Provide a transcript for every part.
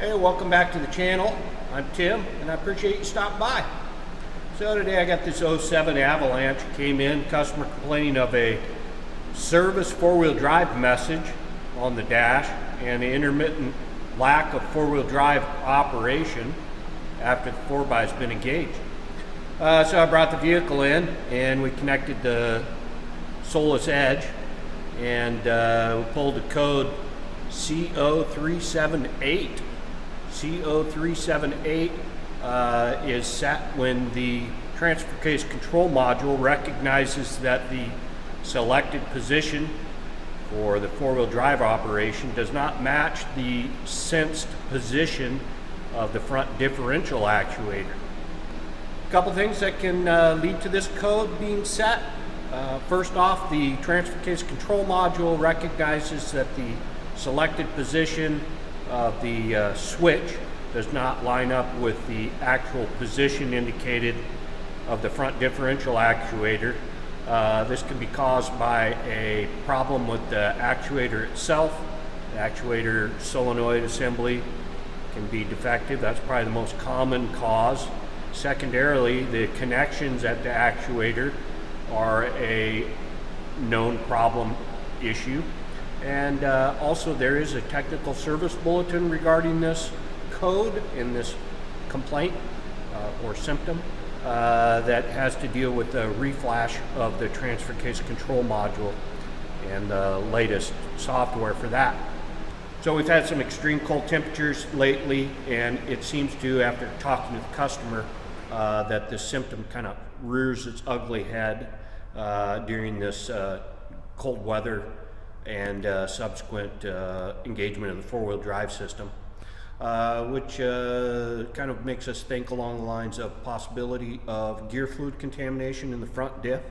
Hey, welcome back to the channel. I'm Tim, and I appreciate you stopping by. So today I got this 07 Avalanche. Came in, customer complaining of a service four-wheel drive message on the dash and the intermittent lack of four-wheel drive operation after the 4x has been engaged. So I brought the vehicle in and we connected the Solus Edge and we pulled the code C0378. C0378 is set when the transfer case control module recognizes that the selected position for the four-wheel drive operation does not match the sensed position of the front differential actuator. A couple things that can lead to this code being set. First off, the transfer case control module recognizes that the selected position of the switch does not line up with the actual position indicated of the front differential actuator. This can be caused by a problem with the actuator itself. The actuator solenoid assembly can be defective. That's probably the most common cause. Secondarily, the connections at the actuator are a known problem issue. And also there is a technical service bulletin regarding this code in this complaint or symptom that has to deal with the reflash of the transfer case control module and the latest software for that. So we've had some extreme cold temperatures lately, and it seems to, after talking to the customer, that this symptom kind of rears its ugly head during this cold weather and subsequent engagement of the four-wheel drive system, which kind of makes us think along the lines of possibility of gear fluid contamination in the front diff.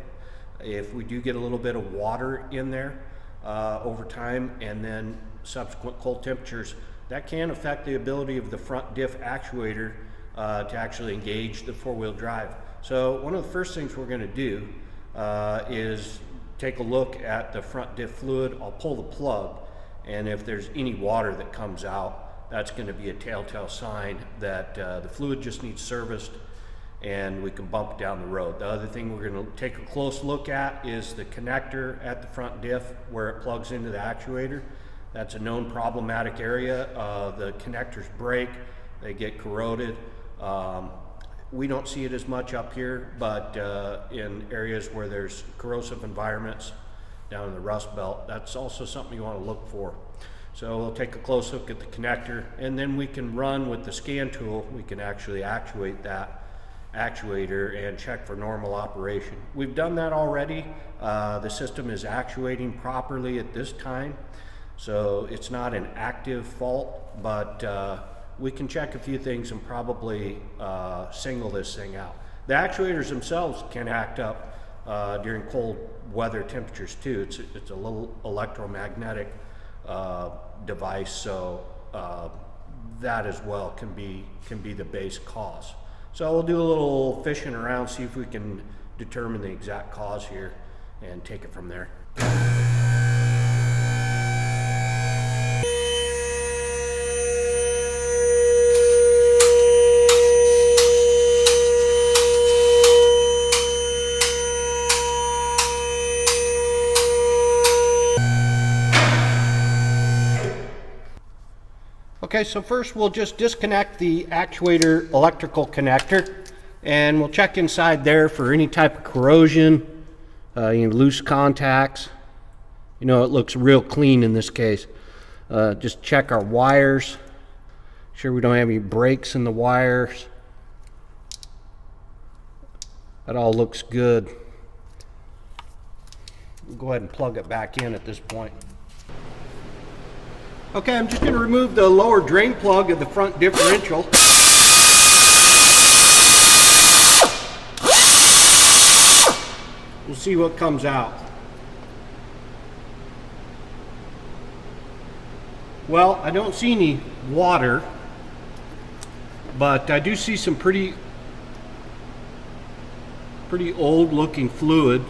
If we do get a little bit of water in there over time and then subsequent cold temperatures, that can affect the ability of the front diff actuator to actually engage the four-wheel drive. So one of the first things we're going to do is take a look at the front diff fluid. I'll pull the plug, and if there's any water that comes out, that's going to be a telltale sign that the fluid just needs serviced and we can bump down the road. The other thing we're going to take a close look at is the connector at the front diff where it plugs into the actuator. That's a known problematic area. The connectors break, they get corroded. We don't see it as much up here, but in areas where there's corrosive environments down in the Rust Belt, that's also something you want to look for. So we'll take a close look at the connector, and then we can run with the scan tool. We can actually actuate that actuator and check for normal operation. We've done that already. The system is actuating properly at this time, so it's not an active fault, but we can check a few things and probably single this thing out. The actuators themselves can act up during cold weather temperatures too. It's a little electromagnetic device, so that as well can be the base cause. So we'll do a little fishing around, see if we can determine the exact cause here and take it from there. Okay, so first we'll just disconnect the actuator electrical connector, and we'll check inside there for any type of corrosion, loose contacts. You know, it looks real clean in this case. Just check our wires, sure we don't have any breaks in the wires. That all looks good. We'll go ahead and plug it back in at this point. Okay, I'm just going to remove the lower drain plug of the front differential. We'll see what comes out. Well, I don't see any water, but I do see some pretty old looking fluid.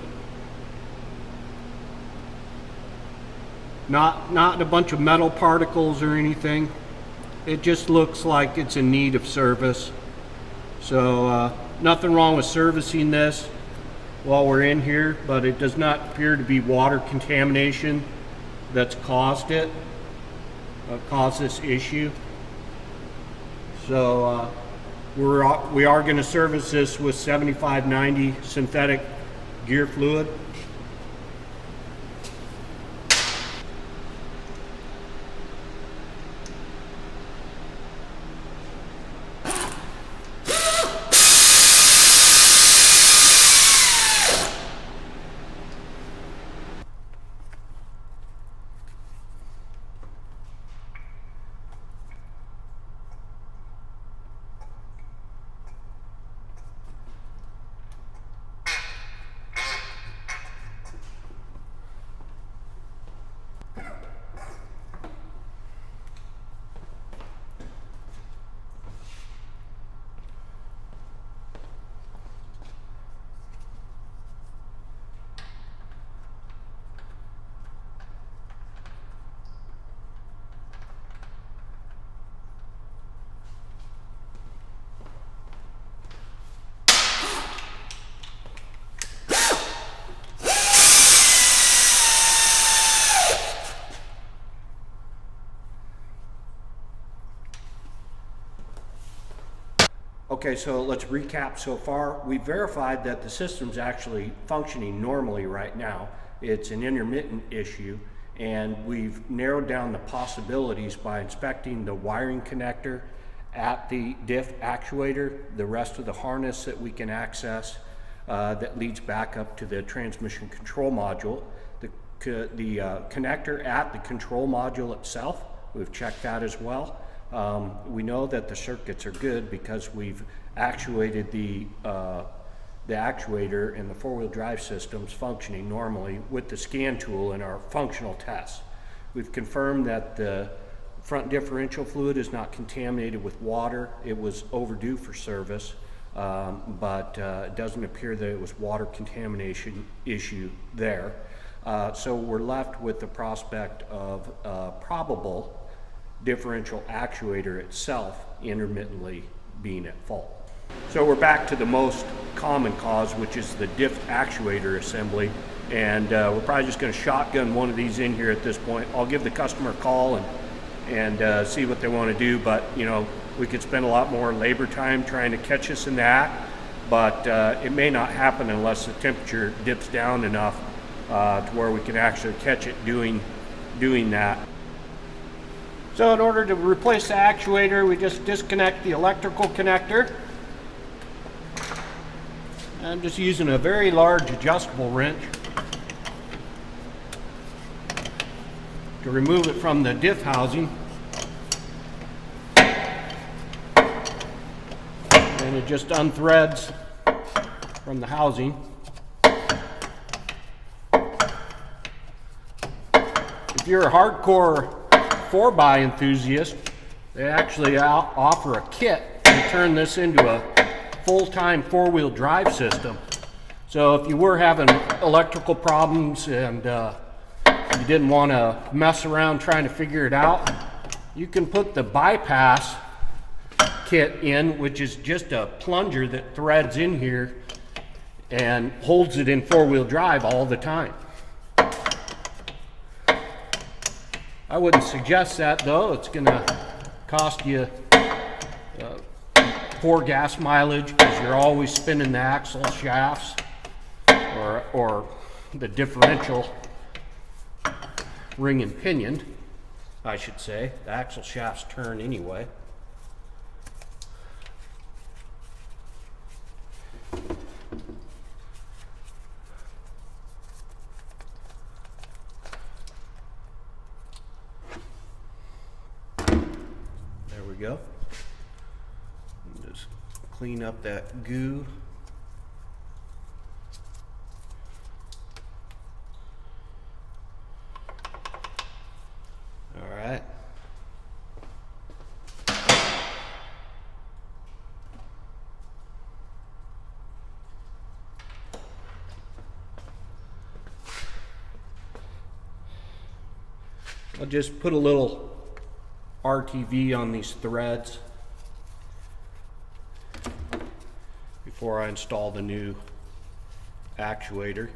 Not a bunch of metal particles or anything. It just looks like it's in need of service. So nothing wrong with servicing this while we're in here, but it does not appear to be water contamination that's caused this issue. So we are going to service this with 7590 synthetic gear fluid. Okay, so let's recap so far. We verified that the system's actually functioning normally right now. It's an intermittent issue, and we've narrowed down the possibilities by inspecting the wiring connector at the diff actuator, the rest of the harness that we can access that leads back up to the transmission control module. The connector at the control module itself, we've checked that as well. We know that the circuits are good because we've actuated the actuator and the four-wheel drive systems functioning normally with the scan tool in our functional tests. We've confirmed that the front differential fluid is not contaminated with water. It was overdue for service, but it doesn't appear that it was water contamination issue there. So we're left with the prospect of probable differential actuator itself intermittently being at fault. So we're back to the most common cause, which is the diff actuator assembly, and we're probably just going to shotgun one of these in here at this point. I'll give the customer a call and see what they want to do, but you know, we could spend a lot more labor time trying to catch us in that, but it may not happen unless the temperature dips down enough to where we can actually catch it doing that. So in order to replace the actuator, we just disconnect the electrical connector. I'm just using a very large adjustable wrench to remove it from the diff housing. And it just unthreads from the housing. If you're a hardcore 4x enthusiast, they actually offer a kit to turn this into a full-time four-wheel drive system. So if you were having electrical problems and you didn't want to mess around trying to figure it out, you can put the bypass kit in, which is just a plunger that threads in here and holds it in four-wheel drive all the time. I wouldn't suggest that though. It's going to cost you poor gas mileage because you're always spinning the axle shafts or the differential ring and pinion, I should say. The axle shafts turn anyway. There we go. Just clean up that goo. All right. I'll just put a little RTV on these threads before I install the new actuator.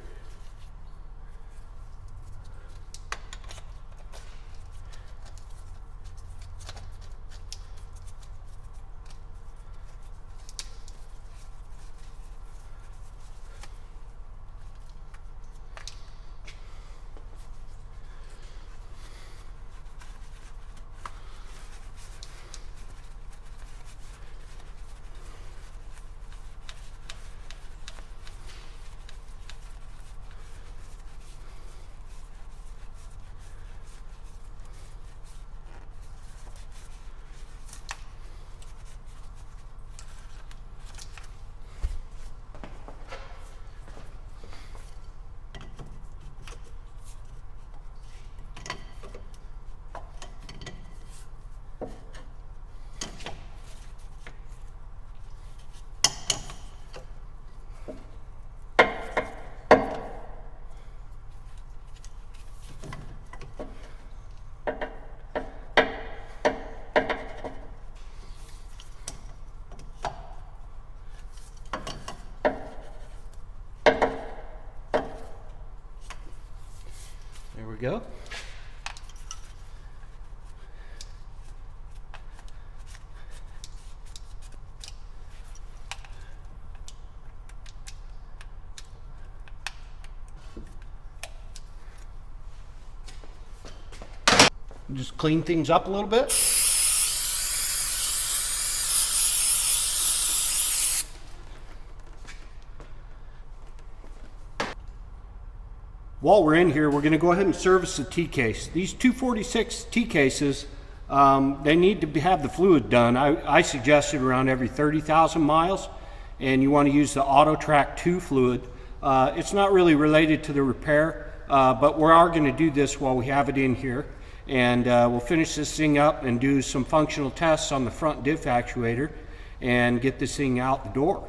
There we go. Just clean things up a little bit. While we're in here, we're going to go ahead and service the T-case. These 246 T-cases, they need to have the fluid done. I suggested around every 30,000 miles, and you want to use the AutoTrack 2 fluid. It's not really related to the repair, but we are going to do this while we have it in here. And we'll finish this thing up and do some functional tests on the front diff actuator and get this thing out the door.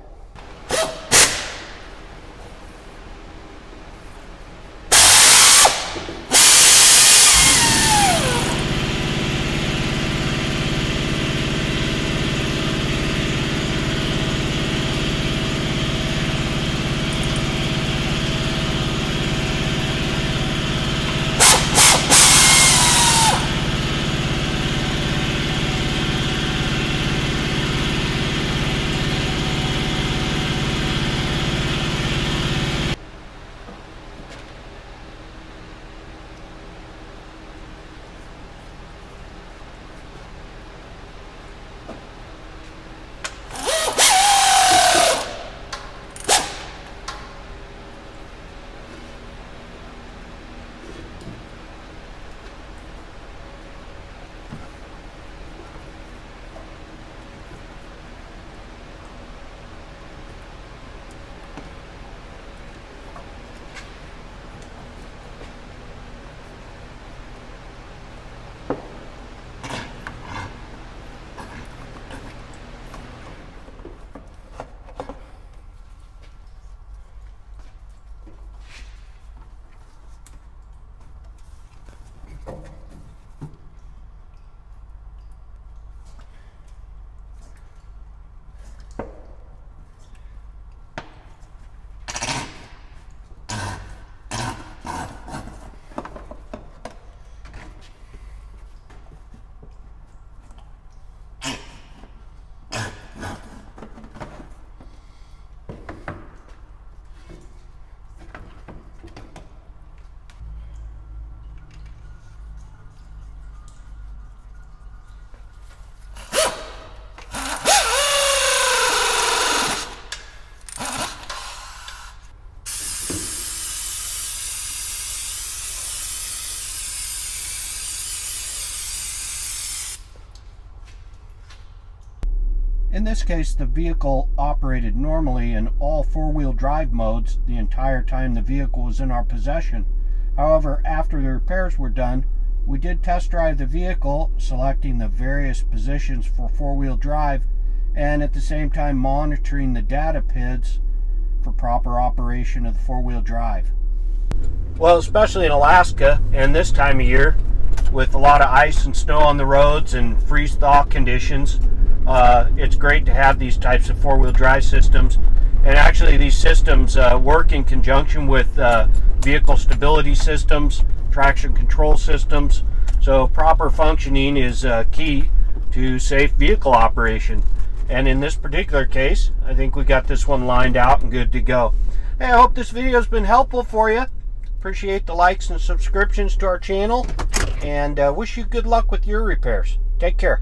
In this case, the vehicle operated normally in all four-wheel drive modes the entire time the vehicle was in our possession. However, after the repairs were done, we did test drive the vehicle, selecting the various positions for four-wheel drive, and at the same time monitoring the data PIDs for proper operation of the four-wheel drive. Well, especially in Alaska and this time of year, with a lot of ice and snow on the roads and freeze-thaw conditions, it's great to have these types of four-wheel drive systems. And actually these systems work in conjunction with vehicle stability systems, traction control systems. So proper functioning is key to safe vehicle operation. And in this particular case, I think we got this one lined out and good to go. Hey, I hope this video has been helpful for you. Appreciate the likes and subscriptions to our channel, and wish you good luck with your repairs. Take care.